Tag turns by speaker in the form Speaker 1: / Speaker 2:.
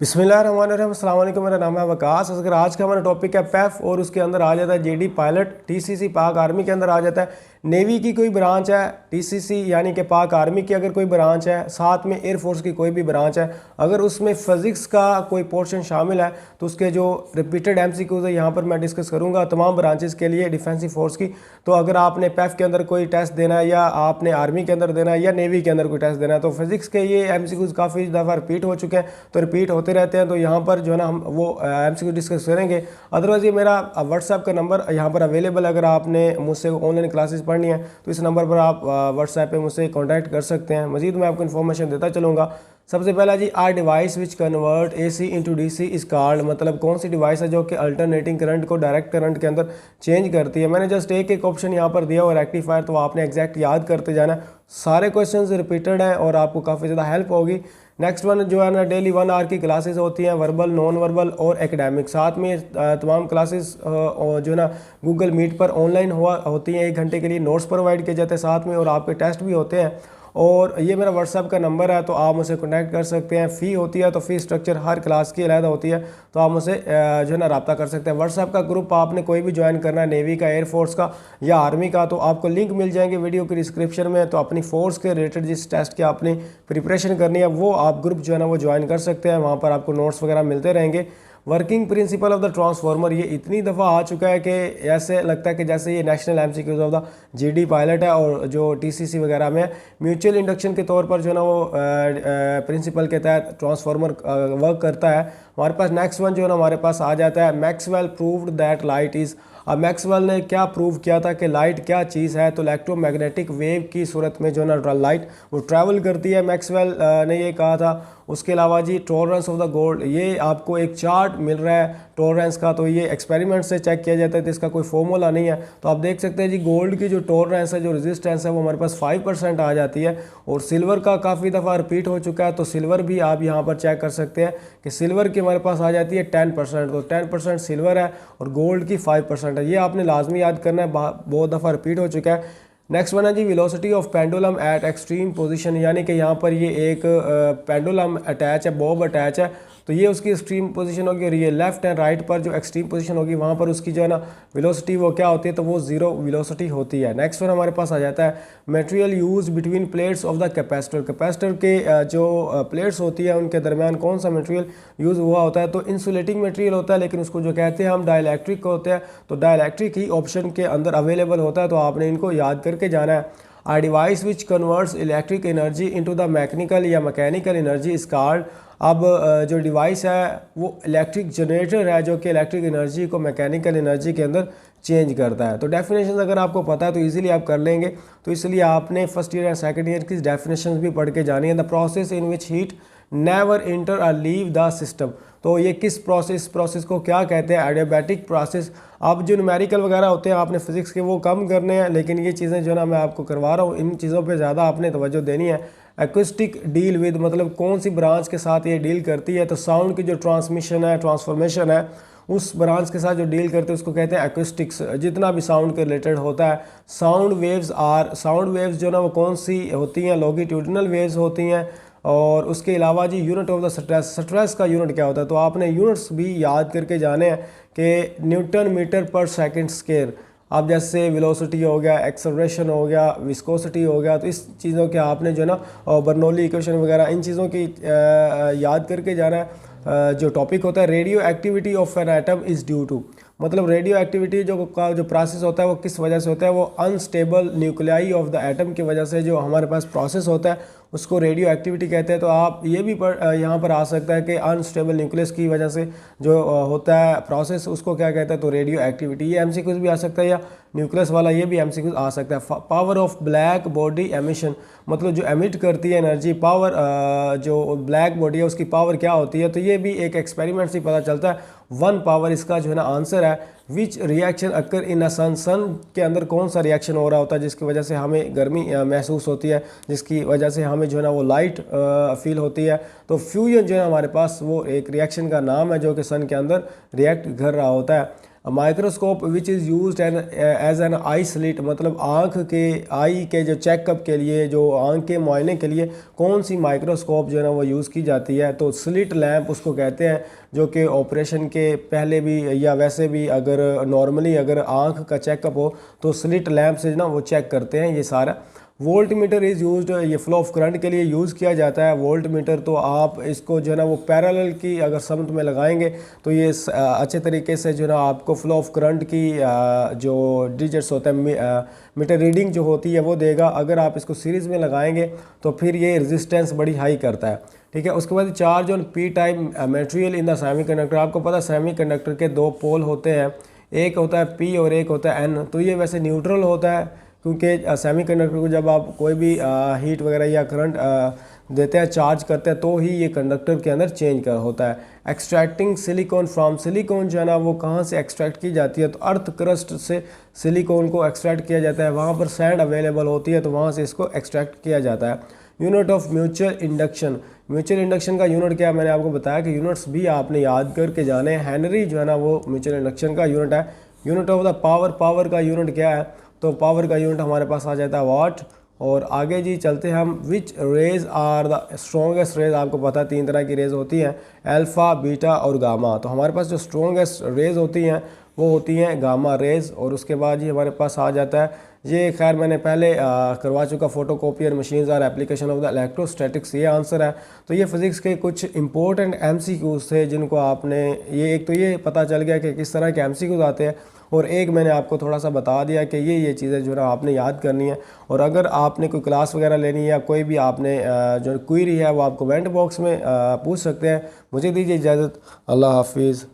Speaker 1: बिस्मिल्लाहिर्रहमानिर्रहीम, अस्सलाम वालेकुम। मेरा नाम है वकास। अगर आज का हमारा टॉपिक है पैफ और उसके अंदर आ जाता है जेडी पायलट, टीसीसी पाक आर्मी के अंदर आ जाता है, नेवी की कोई ब्रांच है, टीसीसी यानी कि पाक आर्मी की अगर कोई ब्रांच है, साथ में एयरफोर्स की कोई भी ब्रांच है, अगर उसमें फिज़िक्स का कोई पोर्शन शामिल है तो उसके जो रिपीटेड एमसीक्यूज़ है यहाँ पर मैं डिस्कस करूँगा तमाम ब्रांचेस के लिए डिफेंसिव फोर्स की। तो अगर आपने पैफ के अंदर कोई टेस्ट देना है या आपने आर्मी के अंदर देना है या नेवी के अंदर कोई टेस्ट देना है तो फिज़िक्स के ये एमसीक्यूज़ काफ़ी दफ़ा रिपीट हो चुके हैं, तो रिपीट होते रहते हैं। तो यहाँ पर जो है ना हम वो एमसीक्यू डिस्कस करेंगे। अदरवाइज़ ये मेरा व्हाट्सएप का नंबर यहाँ पर अवेलेबल, अगर आपने मुझसे ऑनलाइन क्लासेस पढ़नी है तो इस नंबर पर आप व्हाट्सएप पे मुझसे कांटेक्ट कर सकते हैं। मज़ीद मैं आपको इन्फॉर्मेशन देता चलूँगा। सबसे पहला जी, are device which convert AC into DC is called, मतलब कौन सी डिवाइस है जो कि अल्टरनेटिंग करंट को डायरेक्ट करंट के अंदर चेंज करती है। मैंने जस्ट एक ऑप्शन यहाँ पर दिया और रेक्टिफायर, तो आपने एग्जैक्ट याद करते जाना। सारे क्वेश्चंस रिपीटेड हैं और आपको काफ़ी ज़्यादा हेल्प होगी। नेक्स्ट वन जो है ना, डेली 1 आवर की क्लासेस होती हैं, वर्बल, नॉन वर्बल और एकेडमिक। साथ में तमाम क्लासेस जो है ना गूगल मीट पर ऑनलाइन होती हैं, 1 घंटे के लिए नोट्स प्रोवाइड किए जाते हैं साथ में, और आपके टेस्ट भी होते हैं। और ये मेरा व्हाट्सएप का नंबर है, तो आप मुझसे कॉन्टैक्ट कर सकते हैं। फ़ी होती है तो फ़ी स्ट्रक्चर हर क्लास की अलग होती है, तो आप मुझसे जो है ना रब्ता कर सकते हैं। व्हाट्सएप का ग्रुप आपने कोई भी ज्वाइन करना है, नेवी का, एयरफोर्स का या आर्मी का, तो आपको लिंक मिल जाएंगे वीडियो के डिस्क्रिप्शन में। तो अपनी फोर्स के रिलेटेड जिस टेस्ट की आपने प्रिपरेशन करनी है वो आप ग्रुप जो है ना वो ज्वाइन कर सकते हैं। वहाँ पर आपको नोट्स वगैरह मिलते रहेंगे। Working principle of the transformer, ये इतनी दफ़ा आ चुका है कि ऐसे लगता है कि जैसे ये national MCQs of the GD pilot है और जो टीसीसी वगैरह में म्यूचुअल इंडक्शन के तौर पर जो है ना वो प्रिंसिपल के तहत ट्रांसफार्मर वर्क करता है। हमारे पास नेक्स्ट वन जो है ना हमारे पास आ जाता है, Maxwell proved that light is. अब मैक्सवेल ने क्या प्रूव किया था कि लाइट क्या चीज़ है, तो इलेक्ट्रोमैग्नेटिक वेव की सूरत में जो है ना लाइट वो ट्रैवल करती है, मैक्सवेल ने ये कहा था। उसके अलावा जी टॉलरेंस ऑफ द गोल्ड, ये आपको एक चार्ट मिल रहा है टॉलरेंस का, तो ये एक्सपेरिमेंट से चेक किया जाता है, तो इसका कोई फॉर्मूला नहीं है। तो आप देख सकते हैं जी, गोल्ड की जो टॉलरेंस है, जो रेजिस्टेंस है, वो हमारे पास 5% आ जाती है। और सिल्वर का काफ़ी दफ़ा रिपीट हो चुका है, तो सिल्वर भी आप यहाँ पर चेक कर सकते हैं कि सिल्वर की हमारे पास आ जाती है 10%, तो 10% सिल्वर है और गोल्ड की 5% है। ये आपने लाजमी याद करना है, बहुत दफ़ा रिपीट हो चुका है। नेक्स्ट वन है जी, velocity of pendulum at extreme position, यानी कि यहाँ पर ये एक पेंडुलम अटैच है, बॉब अटैच है, तो ये उसकी एक्सट्रीम पोजीशन होगी। और ये लेफ्ट एंड राइट पर जो एक्सट्रीम पोजीशन होगी वहाँ पर उसकी जो है ना वेलोसिटी वो क्या होती है, तो वो ज़ीरो वेलोसिटी होती है। नेक्स्ट वन हमारे पास आ जाता है, material use between plates of the capacitor. Capacitor के जो प्लेट्स होती है उनके दरमियान कौन सा मटेरियल यूज़ हुआ होता है, तो इंसुलेटिंग मटेरियल होता है, लेकिन उसको जो कहते हैं हम डाइलेक्ट्रिक होते हैं, तो डाइलेक्ट्रिक ही ऑप्शन के अंदर अवेलेबल होता है, तो आपने इनको याद करके जाना है। A device which converts electric energy into the mechanical या मैकेनिकल एनर्जी इज कॉल्ड। अब जो डिवाइस है वो इलेक्ट्रिक जनरेटर है जो कि इलेक्ट्रिक एनर्जी को मैकेनिकल एनर्जी के अंदर चेंज करता है। तो डेफिनेशन अगर आपको पता है तो इजीली आप कर लेंगे, तो इसलिए आपने first year and second year की डेफिनेशन भी पढ़ के जानी है। The process in which heat never inter और लीव द सिस्टम, तो ये किस प्रोसेस को क्या कहते हैं, एडियाबैटिक प्रोसेस। अब जो न्यूमेरिकल वगैरह होते हैं आपने फिजिक्स के वो कम करने हैं, लेकिन ये चीज़ें जो ना मैं आपको करवा रहा हूँ इन चीज़ों पे ज़्यादा आपने तवज्जो देनी है। एक्विस्टिक डील विद, मतलब कौन सी ब्रांच के साथ ये डील करती है, तो साउंड की जो ट्रांसमिशन है, ट्रांसफॉर्मेशन है, उस ब्रांच के साथ जो डील करते हैं उसको कहते हैं एक्विस्टिक्स। जितना भी साउंड के रिलेटेड होता है, साउंड वेव्स जो ना वो कौन सी होती हैं, लॉन्गिट्यूडिनल वेव्स होती हैं। और उसके अलावा जी यूनिट ऑफ द स्ट्रेस का यूनिट क्या होता है, तो आपने यूनिट्स भी याद करके जाने हैं कि न्यूटन मीटर पर सेकंड स्क्वायर। अब जैसे वेलोसिटी हो गया, एक्सेलरेशन हो गया, विस्कोसिटी हो गया, तो इस चीज़ों के आपने जो है ना बर्नौली इक्वेशन वगैरह इन चीज़ों की याद करके जाना है। जो टॉपिक होता है, radio activity of an atom is due to, मतलब रेडियो एक्टिविटी जो प्रोसेस होता है वो किस वजह से होता है, वो unstable nuclei of the atom की वजह से जो हमारे पास प्रोसेस होता है उसको रेडियो एक्टिविटी कहते हैं। तो आप ये भी यहाँ पर आ सकता है कि अनस्टेबल न्यूक्लियस की वजह से जो होता है प्रोसेस उसको क्या कहते हैं, तो रेडियो एक्टिविटी। ये एमसीक्यूज भी आ सकता है, या न्यूक्लियस वाला ये भी एमसीक्यूज आ सकता है। Power of black body emission, मतलब जो एमिट करती है एनर्जी, पावर जो ब्लैक बॉडी है उसकी पावर क्या होती है, तो ये भी एक एक्सपेरिमेंट से पता चलता है। 1 पावर इसका जो है ना आंसर है। विच रिएक्शन अक्कर इन अ सन, सन के अंदर कौन सा रिएक्शन हो रहा होता है जिसकी वजह से हमें गर्मी महसूस होती है, जिसकी वजह से हमें जो है ना वो लाइट फील होती है। तो फ्यूजन जो है हमारे पास वो एक रिएक्शन का नाम है जो कि सन के अंदर रिएक्ट कर रहा होता है। Microscope which is used as an eye slit, मतलब आँख के आई के जो चेकअप के लिए, जो आँख के मुआयने के लिए कौन सी माइक्रोस्कोप जो है ना वो यूज़ की जाती है, तो स्लिट लैंप उसको कहते हैं, जो कि ऑपरेशन के पहले भी या वैसे भी अगर नॉर्मली अगर आँख का चेकअप हो तो स्लिट लैंप से ना वो चेक करते हैं ये सारा। वोल्ट मीटर इज़ यूज्ड, ये फ्लो ऑफ करंट के लिए यूज़ किया जाता है वोल्ट मीटर। तो आप इसको जो है ना वो पैरेलल की अगर समत में लगाएंगे तो ये अच्छे तरीके से जो है ना आपको फ्लो ऑफ करंट की जो डिजिट्स होता है मीटर रीडिंग जो होती है वो देगा। अगर आप इसको सीरीज़ में लगाएंगे तो फिर ये रेजिस्टेंस बड़ी हाई करता है, ठीक है। उसके बाद charge on P type material in the semiconductor. आपको पता है सेमीकंडक्टर के दो पोल होते हैं, एक होता है पी और एक होता है एन। तो ये वैसे न्यूट्रल होता है क्योंकि सेमीकंडक्टर को जब आप कोई भी हीट वगैरह या करंट देते हैं, चार्ज करते हैं, तो ही ये कंडक्टर के अंदर चेंज कर होता है। एक्सट्रैक्टिंग सिलिकॉन फ्रॉम, सिलिकॉन जो है ना वो कहाँ से एक्सट्रैक्ट की जाती है, तो अर्थ क्रस्ट से सिलिकॉन को एक्सट्रैक्ट किया जाता है। वहाँ पर सैंड अवेलेबल होती है तो वहाँ से इसको एक्सट्रैक्ट किया जाता है। Unit of mutual induction, mutual induction का यूनिट क्या है, मैंने आपको बताया कि यूनिट्स भी आपने याद करके जाने हैं। हेनरी जो है ना वो म्यूचुअल इंडक्शन का यूनिट है। Unit of the power, power का यूनिट क्या है, तो पावर का यूनिट हमारे पास आ जाता है वाट। और आगे जी चलते हैं हम, which rays are the strongest rays. आपको पता है 3 तरह की रेज होती हैं, अल्फ़ा, बीटा और गामा। तो हमारे पास जो स्ट्रॉन्गेस्ट रेज होती हैं वो होती हैं गामा रेज। और उसके बाद जी हमारे पास आ जाता है, ये खैर मैंने पहले करवा चुका, फोटोकॉपियर मशीन्स और एप्लीकेशन ऑफ द इलेक्ट्रोस्टैटिक्स, ये आंसर है। तो ये फिज़िक्स के कुछ इंपॉर्टेंट एमसीक्यूज़ थे जिनको आपने, ये एक तो ये पता चल गया कि किस तरह के एमसीक्यूज़ आते हैं, और एक मैंने आपको थोड़ा सा बता दिया कि ये चीज़ें जो है आपने याद करनी है। और अगर आपने कोई क्लास वगैरह लेनी है या कोई भी आपने जो क्वेरी है वो आप कमेंट बॉक्स में पूछ सकते हैं। मुझे दीजिए इजाज़त, अल्लाह हाफिज़।